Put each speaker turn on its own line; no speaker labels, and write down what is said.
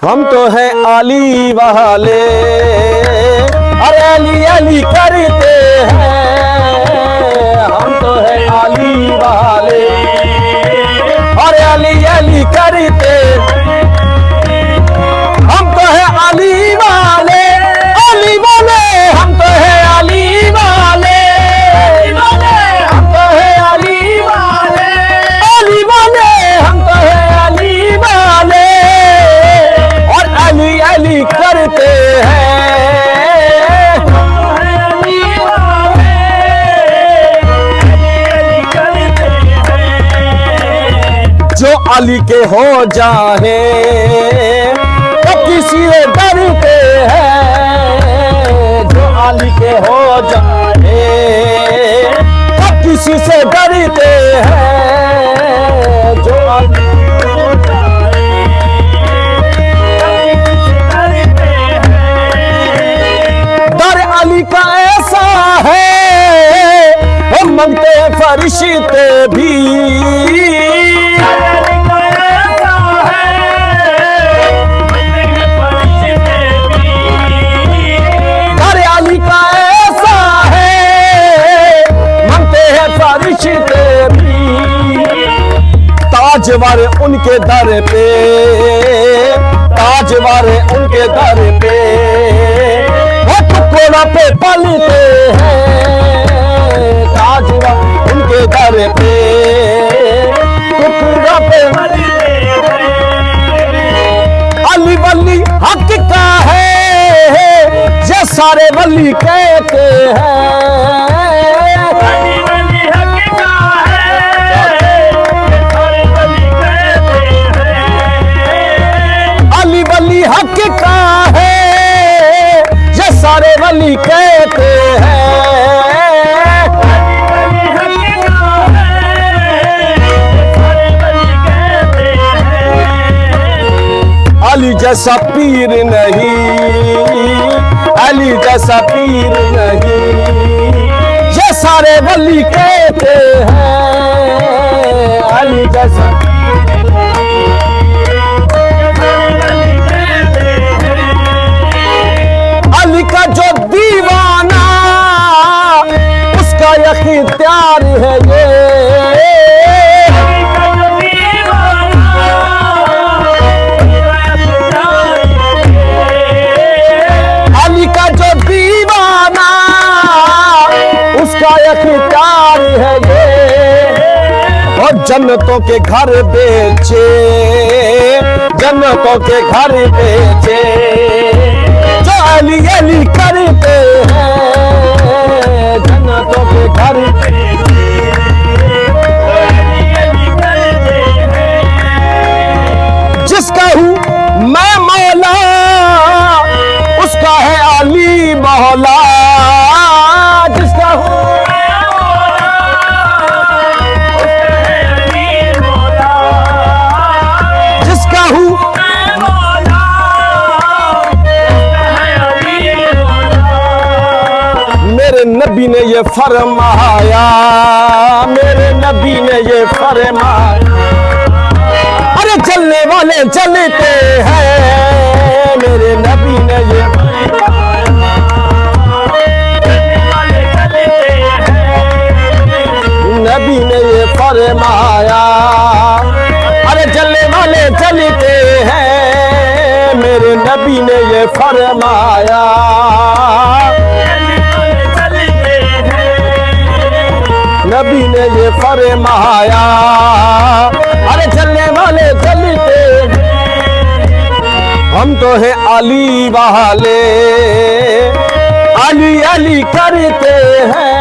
हम तो है अली वाले, अरे अली अली करते हैं। हम तो है अली वाले, अरे अली अली करते। हम तो है अली वाले, अली वाले। हम तो है अली वाले, हम तो है अली वाले, अली वाले। हम तो है अली वाले और अली अली करते हैं। जो अली के हो जाए तो किसी से डरते हैं। जो अली के हो जाए तो किसी से डरते हैं। जो अली हो जाए दर अली का ऐसा है, हम मांगते हैं फरिश्ते भी। ताजवारे उनके दर पे, ताजवारे उनके दर पे, वो टुकड़ा पे पलते हैं। ताजवारे उनके दर पे, टुकड़ा पे पलते हैं। अली वली हक का है, ये सारे वली कहते हैं। हक का है, ये सारे वली कहते हैं। अली जैसा पीर नहीं, अली जैसा पीर नहीं, ये सारे वली कहते हैं। अली जैसा का जो दीवाना उसका यकीन प्यार है ये। अली का जो दीवाना उसका यकीन प्यार है ये। और जन्नतों के घर बेचे, जन्नतों के घर बेचे, अली अली करते हैं। जन्नतों के घर जिसका हूँ मैं मौला, उसका है अली मौला। जिसका हूँ जिसका हूँ नबी ने ये फरमाया, मेरे नबी ने ये फरमाया। अरे चलने वाले चलते हैं, मेरे नबी ने ये नबी ने ये फरमाया। अरे चलने वाले चलते हैं, मेरे नबी ने ये फरमाया। नबी ने ये फरमाया। अरे चलने वाले चलते, हम तो है अली वाले, अली अली करते हैं।